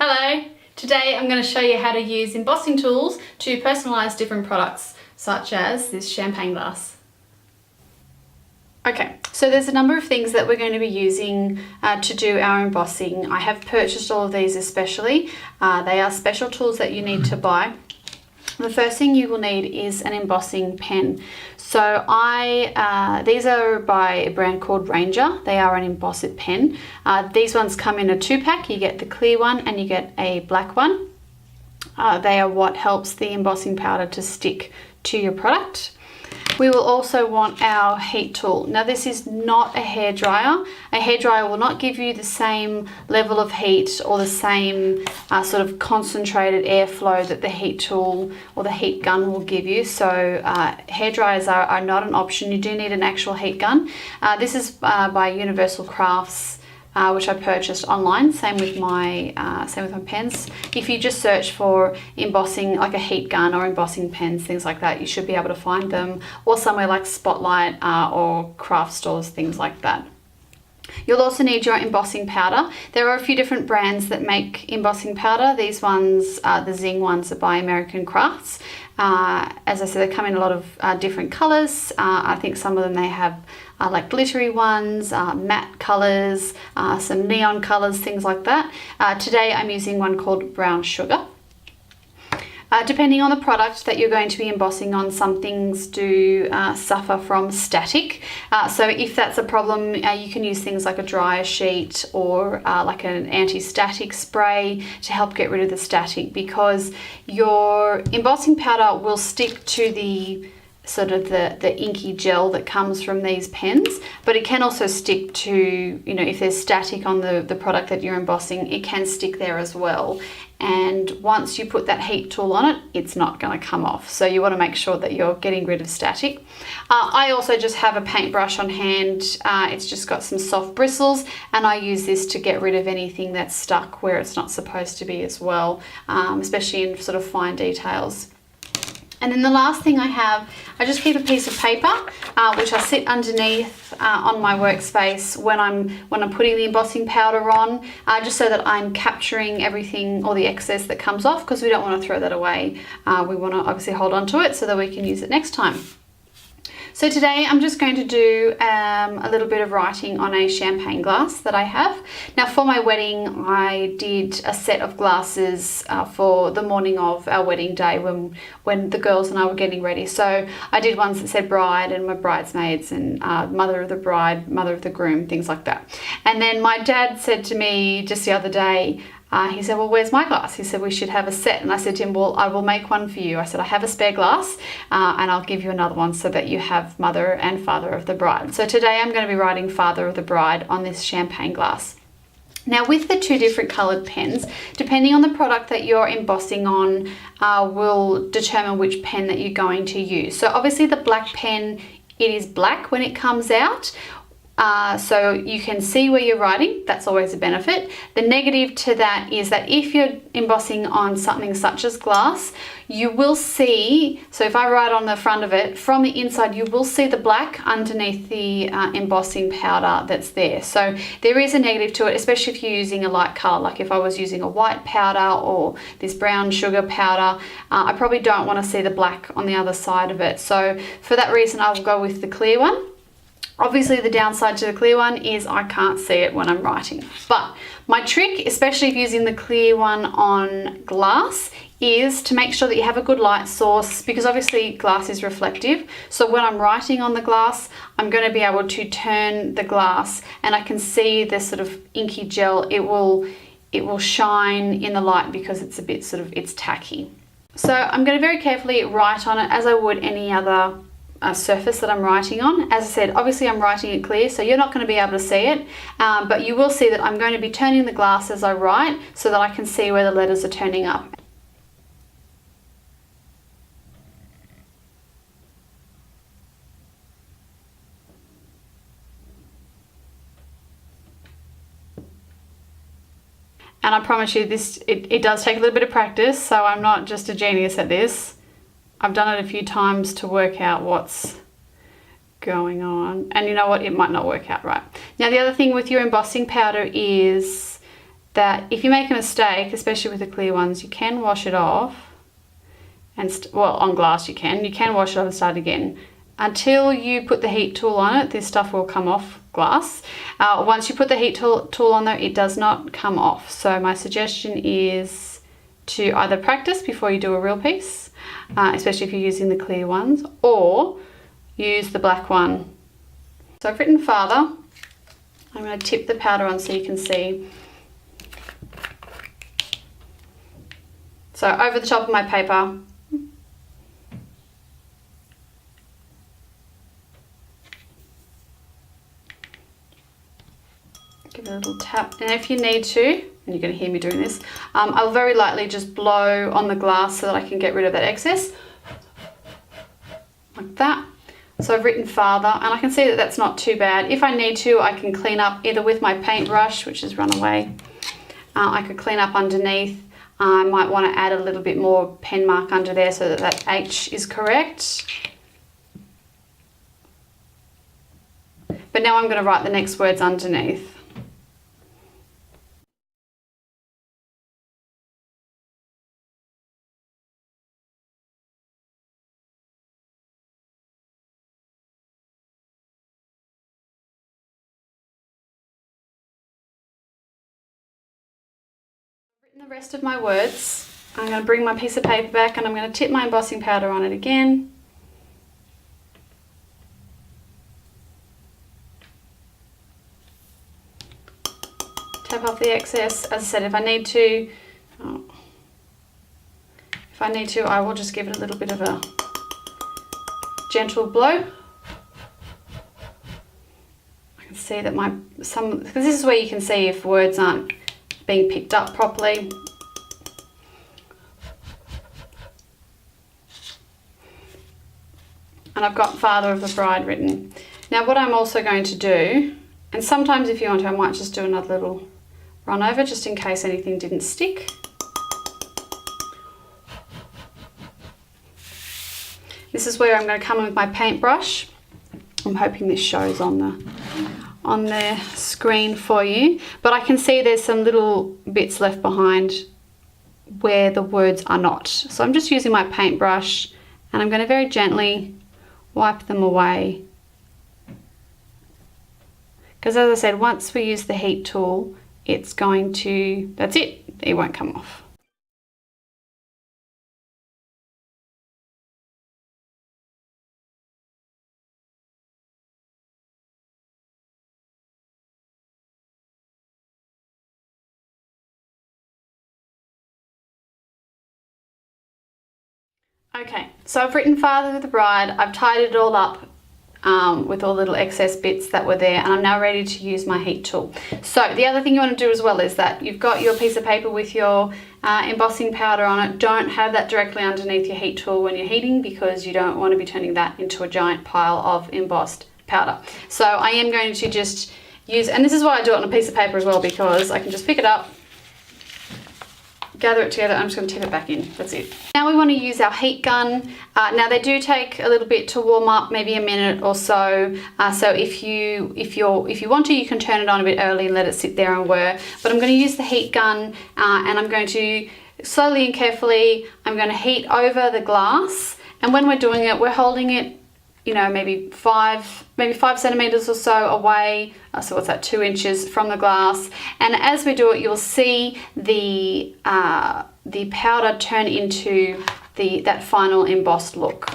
Hello! Today I'm going to show you how to use embossing tools to personalise different products, such as this champagne glass. Okay, so there's a number of things that we're going to be using to do our embossing. I have purchased all of these especially. They are special tools that you need to buy. The first thing you will need is an embossing pen. So these are by a brand called Ranger. They are an embossed pen. These ones come in a 2-pack. You get the clear one and you get a black one. They are what helps the embossing powder to stick to your product. We will also want our heat tool. Now this is not a hairdryer. A hairdryer will not give you the same level of heat or the same sort of concentrated airflow that the heat tool or the heat gun will give you. So hairdryers are not an option. You do need an actual heat gun. This is by Universal Crafts, which I purchased online. Same with my pens. If you just search for embossing, like a heat gun or embossing pens, things like that, you should be able to find them, or somewhere like Spotlight or craft stores, things like that. You'll also need your embossing powder. There are a few different brands that make embossing powder. These ones, the Zing ones, are by American Crafts. As I said, they come in a lot of different colors. I think some of them they have like glittery ones, matte colors, some neon colors, things like that. Today I'm using one called Brown Sugar. Depending on the product that you're going to be embossing on, some things do suffer from static. So if that's a problem, you can use things like a dryer sheet or like an anti-static spray to help get rid of the static, because your embossing powder will stick to the sort of the inky gel that comes from these pens, but it can also stick to, you know, if there's static on the product that you're embossing, it can stick there as well. And once you put that heat tool on it, it's not going to come off. So you want to make sure that you're getting rid of static. I also just have a paintbrush on hand. It's just got some soft bristles, and I use this to get rid of anything that's stuck where it's not supposed to be as well, especially in sort of fine details. And then the last thing I just keep a piece of paper, which I sit underneath on my workspace when I'm putting the embossing powder on, just so that I'm capturing everything, all the excess that comes off, because we don't want to throw that away. We want to obviously hold on to it so that we can use it next time. So today I'm just going to do a little bit of writing on a champagne glass that I have. Now for my wedding, I did a set of glasses for the morning of our wedding day when the girls and I were getting ready. So I did ones that said bride and my bridesmaids and mother of the bride, mother of the groom, things like that. And then my dad said to me just the other day, he said, well, where's my glass? He said, we should have a set. And I said to him, well, I will make one for you. I said, I have a spare glass and I'll give you another one so that you have mother and father of the bride. So today I'm going to be writing father of the bride on this champagne glass. Now with the two different coloured pens, depending on the product that you're embossing on, will determine which pen that you're going to use. So obviously the black pen, it is black when it comes out. So you can see where you're writing. That's always a benefit. The negative to that is that if you're embossing on something such as glass, you will see, so if I write on the front of it, from the inside you will see the black underneath the embossing powder that's there. So there is a negative to it, especially if you're using a light color. Like if I was using a white powder or this brown sugar powder, I probably don't want to see the black on the other side of it. So for that reason I will go with the clear one. Obviously the downside to the clear one is I can't see it when I'm writing. But my trick, especially if using the clear one on glass, is to make sure that you have a good light source, because obviously glass is reflective. So when I'm writing on the glass, I'm going to be able to turn the glass and I can see this sort of inky gel. It will shine in the light because it's a bit sort of, it's tacky. So I'm going to very carefully write on it as I would any other surface that I'm writing on. As I said, obviously I'm writing it clear, so you're not going to be able to see it, but you will see that I'm going to be turning the glass as I write so that I can see where the letters are turning up. And I promise you this, it does take a little bit of practice, so I'm not just a genius at this. I've done it a few times to work out what's going on. And you know what? It might not work out right. Now, the other thing with your embossing powder is that if you make a mistake, especially with the clear ones, you can wash it off. And well, on glass you can wash it off and start again. Until you put the heat tool on it, this stuff will come off glass. Once you put the heat tool on there, it does not come off. So my suggestion is to either practice before you do a real piece, especially if you're using the clear ones, or use the black one. So I've written father. I'm going to tip the powder on so you can see. So over the top of my paper, give it a little tap, and if you need to, and you're going to hear me doing this, I'll very lightly just blow on the glass so that I can get rid of that excess, like that. So I've written father, and I can see that that's not too bad. If I need to, I can clean up either with my paintbrush, which has run away. I could clean up underneath. I might want to add a little bit more pen mark under there so that that H is correct. But now I'm going to write the next words underneath. The rest of my words, I'm going to bring my piece of paper back and I'm going to tip my embossing powder on it again. Tap off the excess. As I said, if I need to, I will just give it a little bit of a gentle blow. I can see that because this is where you can see if words aren't being picked up properly. And I've got father of the bride written. Now what I'm also going to do, and sometimes if you want to, I might just do another little run over just in case anything didn't stick. This is where I'm going to come in with my paintbrush. I'm hoping this shows on the screen for you, but I can see there's some little bits left behind where the words are not. So I'm just using my paintbrush and I'm going to very gently wipe them away. Because as I said, once we use the heat tool, it's going to, that's it, it won't come off. Okay, so I've written father of the bride, I've tidied it all up with all the little excess bits that were there, and I'm now ready to use my heat tool. So the other thing you want to do as well is that you've got your piece of paper with your embossing powder on it. Don't have that directly underneath your heat tool when you're heating, because you don't want to be turning that into a giant pile of embossed powder. So I am going to just use, and this is why I do it on a piece of paper as well, because I can just pick it up, gather it together. I'm just going to tip it back in. That's it. Now we want to use our heat gun. Now they do take a little bit to warm up, maybe a minute or so. So if you want to, you can turn it on a bit early and let it sit there and whir. But I'm going to use the heat gun, and I'm going to slowly and carefully, I'm going to heat over the glass. And when we're doing it, we're holding it, you know, maybe 5 centimeters or so away. So what's that, 2 inches from the glass. And as we do it, you'll see the powder turn into that final embossed look.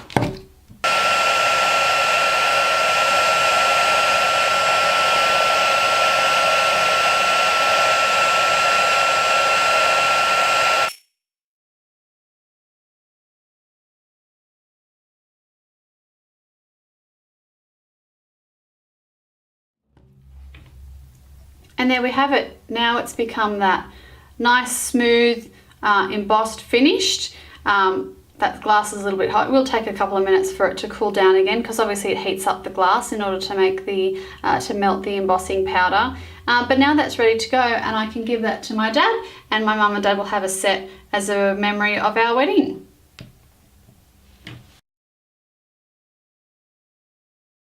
And there we have it. Now it's become that nice, smooth, embossed finished. That glass is a little bit hot. It will take a couple of minutes for it to cool down again, because obviously it heats up the glass in order to make to melt the embossing powder. But now that's ready to go, and I can give that to my dad, and my mum and dad will have a set as a memory of our wedding.